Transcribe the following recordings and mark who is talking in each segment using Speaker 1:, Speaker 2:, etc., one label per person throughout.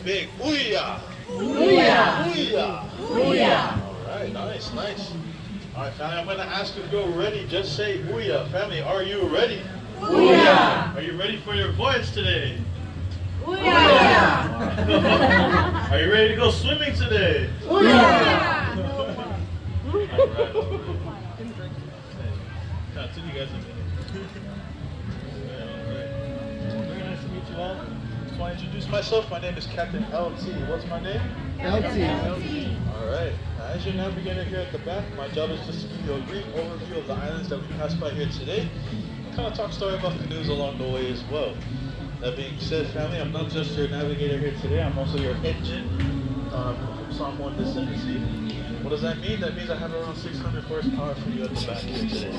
Speaker 1: big Ouya.
Speaker 2: Ouya.
Speaker 1: Ouya.
Speaker 2: Ouya.
Speaker 1: All right, nice, nice. All right, family, I'm going to ask you to go ready. Just say Ouya. Family, are you ready?
Speaker 2: Ouya.
Speaker 1: Are you ready for your voyage today?
Speaker 2: Ouya.
Speaker 1: Are you ready to go swimming today?
Speaker 2: Ouya.
Speaker 1: Continue, guys. Very nice to meet you all. Just want to introduce myself. My name is Captain LT. What's my name?
Speaker 2: LT.
Speaker 1: All right. As your navigator here at the back, my job is just to give you a brief overview of the islands that we passed by here today. And kind of talk story about canoes along the way as well. That being said, family, I'm not just your navigator here today. I'm also your engine from Psalm 1 Descendant Sea. What does that mean? That means I have around 600 horsepower for you at the back here today.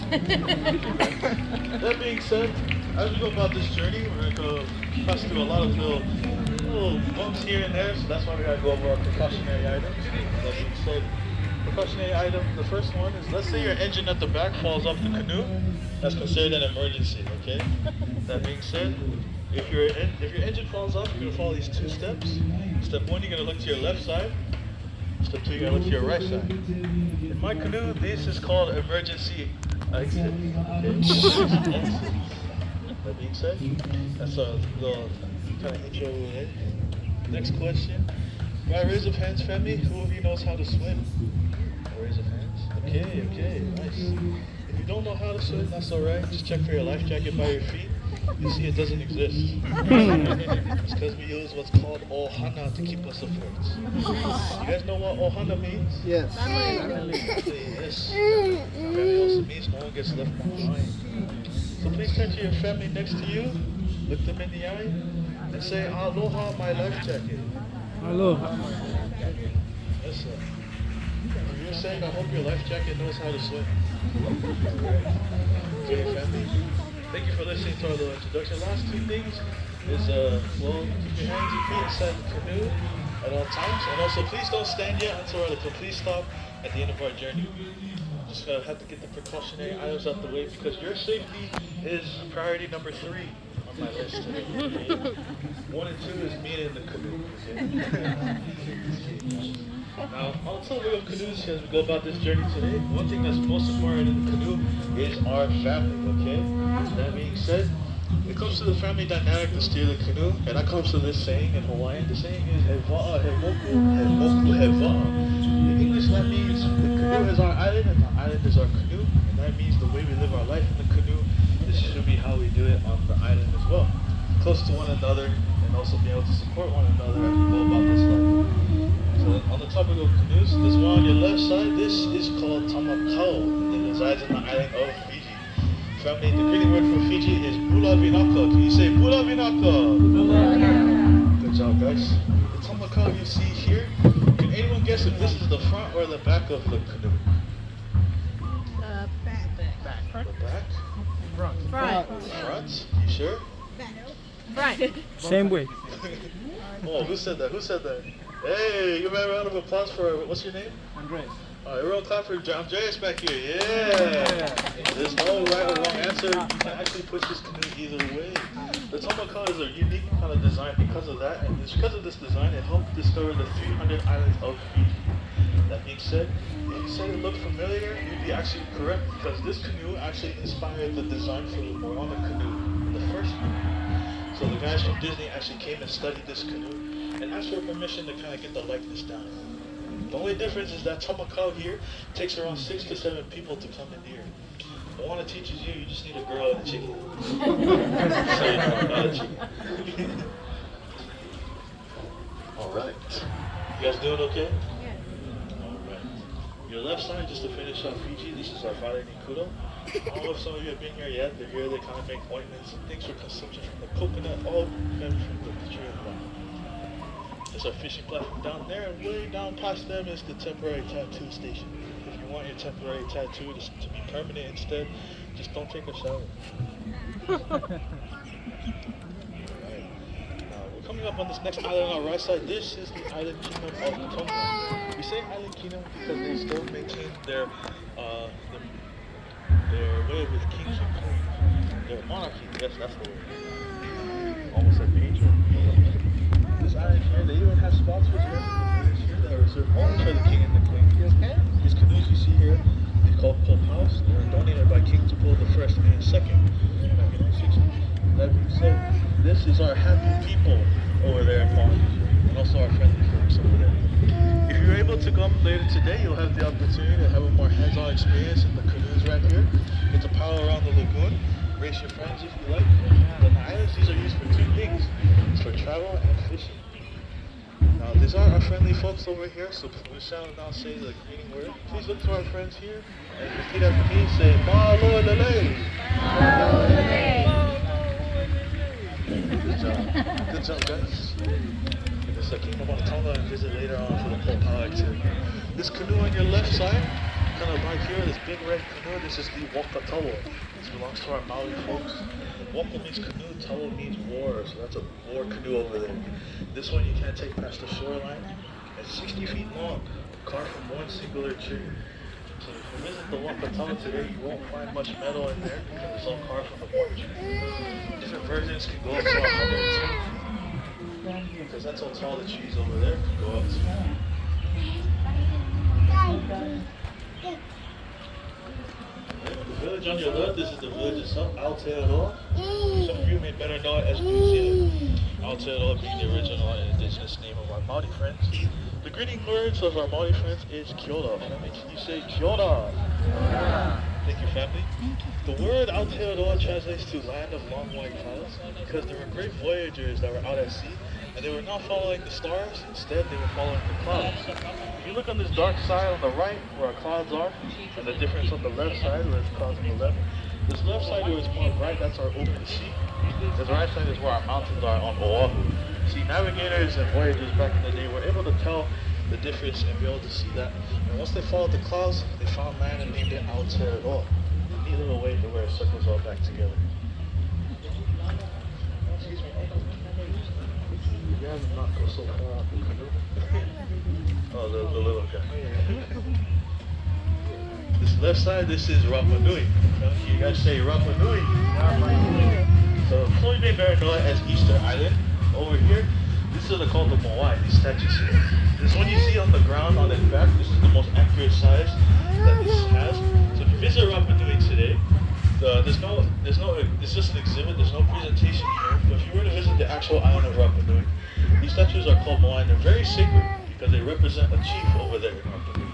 Speaker 1: That being said, as we go about this journey, we're going to go pass through a lot of little bumps here and there, so that's why we got to go over our precautionary items. That being said, precautionary item, the first one is, let's say your engine at the back falls off the canoe. That's considered an emergency, okay? That being said, if your engine falls off, you're going to follow these 2 steps. Step 1, you're going to look to your left side. Step 2, you're going to look to your right side. In my canoe, this is called emergency exit. Okay? That being said, that's a little kind of intro. Next question. By raise of hands, family, who of you knows how to swim? Raise of hands. Okay, nice. If you don't know how to swim, that's alright. Just check for your life jacket by your feet. You see it doesn't exist. It's because we use what's called ohana to keep us afloat. You guys know what ohana means?
Speaker 2: Yes.
Speaker 1: Yes. Family also means no one gets left behind. So please turn to your family next to you, look them in the eye, and say, aloha, my life jacket.
Speaker 2: Aloha.
Speaker 1: Yes, sir. You're saying, I hope your life jacket knows how to swim. Okay, family. Thank you for listening to our little introduction. Last 2 things is, well, keep your hands and feet inside the canoe at all times. And also, please don't stand yet until we're at a complete stop at the end of our journey. Just have to get the precautionary items out the way because your safety is priority number 3 on my list today. Okay? 1 and 2 is being in the canoe. Okay? Now, on the topic of canoes, as we go about this journey today, one thing that's most important in the canoe is our family, okay? That being said, it comes to the family dynamic to steer the canoe, and that comes to this saying in Hawaiian. The saying is, he wa'a, he moku, he moku, he wa'a. In English, that means the canoe is our island, and the island is our canoe, and that means the way we live our life in the canoe, this should be how we do it on the island as well. Close to one another, and also be able to support one another as we go about this life. So on the topic of canoes, this one on your left side, this is called tamakau. It resides in the island of Fiji. Family, the Greek word for Fiji is bula vinaka. Can you say bula vinaka? Good job, guys. The tamakau you see here, can anyone guess if this is the front or the back of the canoe?
Speaker 3: Back.
Speaker 1: The back?
Speaker 3: Front.
Speaker 1: Front? You sure?
Speaker 3: Front.
Speaker 2: Same way.
Speaker 1: Oh, who said that? Who said that? Hey, give me a round of applause for, what's your name?
Speaker 2: Andres.
Speaker 1: Alright, everyone clap for Andreas back here. Yeah! There's no right or wrong answer. You can actually push this canoe either way. The Tomoko is a unique kind of design because of that, and it's because of this design, it helped discover the 300 islands of Fiji. That being said, if you said it looked familiar, you'd be actually correct because this canoe actually inspired the design for the Moana canoe, the first canoe. So the guys from Disney actually came and studied this canoe and asked for permission to kind of get the likeness down. The only difference is that Tomoko here takes around 6 to 7 people to come in here. Moana teaches you, you just need a girl and a chicken. So you know, not a chicken. Alright. You guys doing okay? Alright. Your left side, just to finish off Fiji, this is our Whare ni Kuro. I don't know if some of you have been here yet, but here they kind of make ointments and things for consumption from the coconut, all from the tree of life. There's our fishing platform down there, and way down past them is the temporary tattoo station. If you want your temporary tattoo to be permanent instead, just don't take a shower. Alright. Now, we're coming up on this next island on our right side. This is the island kingdom of Tonga. We say island kingdom because they still maintain their way with kings and queens. Their monarchy, yes, that's the word. Almost like the angel. This island here, they even spots for canoes here that are reserved only for the king and the queen. These canoes you see here, they're called Popals. They were donated by King Tupou the First and second back in the 60s. That being said, this is our happy people over there in Polynesia, and also our friendly folks over there. If you're able to come later today, you'll have the opportunity to have a more hands-on experience in the canoes right here. Get to paddle around the lagoon, race your friends if you like. The islands, these are used for two things. It's for travel and fishing. Now, these are our friendly folks over here, so we shall now say the greeting word. Please look to our friends here and repeat after me. Say, Mahalo lele. Good job. Good job, guys. It's the Kingdom of Tonga and visit later on for the Popal activity. This canoe on your left side, kind of right here, this big red canoe, this is the Wakatawa. This belongs to our Maori folks. Waka means canoe, tawa means war, so that's a war canoe over there. This one you can't take past the shoreline. It's 60 feet long, carved from one singular tree. So if you visit the Wakatawa today, you won't find much metal in there because it's all carved from the one tree. Different versions can go up to 100 feet. Because that's how tall the trees over there can go up to. The village on your left, this is the village itself, Aotearoa. Some of you may better know it as New Zealand. Aotearoa being the original and indigenous name of our Maori friends. The greeting words of our Maori friends is Kia ora. Family, can you say Kia ora? Thank you, family. The word Aotearoa translates to land of long white clouds because there were great voyagers that were out at sea and they were not following the stars, instead they were following the clouds. If you look on this dark side on the right where our clouds are, and the difference on the left side where it's clouds on the left, this left side where it's more bright, that's our open sea. This right side is where our mountains are on Oahu. See, navigators and voyagers back in the day were able to tell the difference and be able to see that. And once they followed the clouds, they found land and named it Aotearoa. A neat little way to where it circles all back together. Excuse me. You guys not go so far off the canoe. Oh, the little guy. This left side, this is Rapa Nui. You guys say Rapa Nui. So some of you may better know it as Easter Island. Over here, this is called the Moai, these statues here. This one you see on the ground on its back, this is the most accurate size that this has. So if you visit Rapa Nui today, it's just an exhibit, there's no presentation here. But if you were to visit the actual island of Rapa Nui, these statues are called Moai and they're very sacred because they represent a chief over there in Rapa Nui.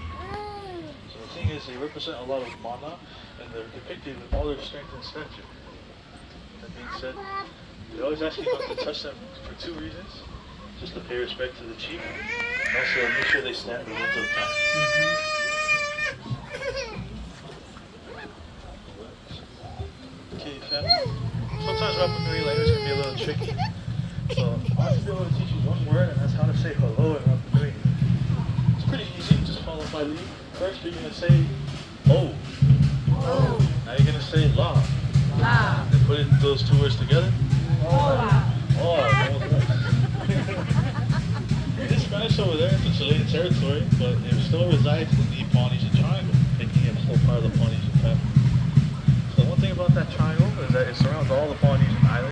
Speaker 1: So the thing is, they represent a lot of mana and they're depicted with all their strength and stature. That being said, they always ask you not to touch them for two reasons. Just to pay respect to the chief, and also make sure they stand the winds of time. Okay, family. Sometimes Rapa Nui language can be a little tricky. So I want to be able to teach you one word, and that's how to say hello in Rapa Nui. It's pretty easy, just follow my lead. First, you're going to say oh. Oh. Now you're going to say la. La. And put those two words together. Hola. Oh, that was nice. It is Spanish over there, it's a Chilean territory, but it still resides in the Polynesian Triangle, making it a whole part of the Polynesian family. So one thing about that triangle is that it surrounds all the Polynesian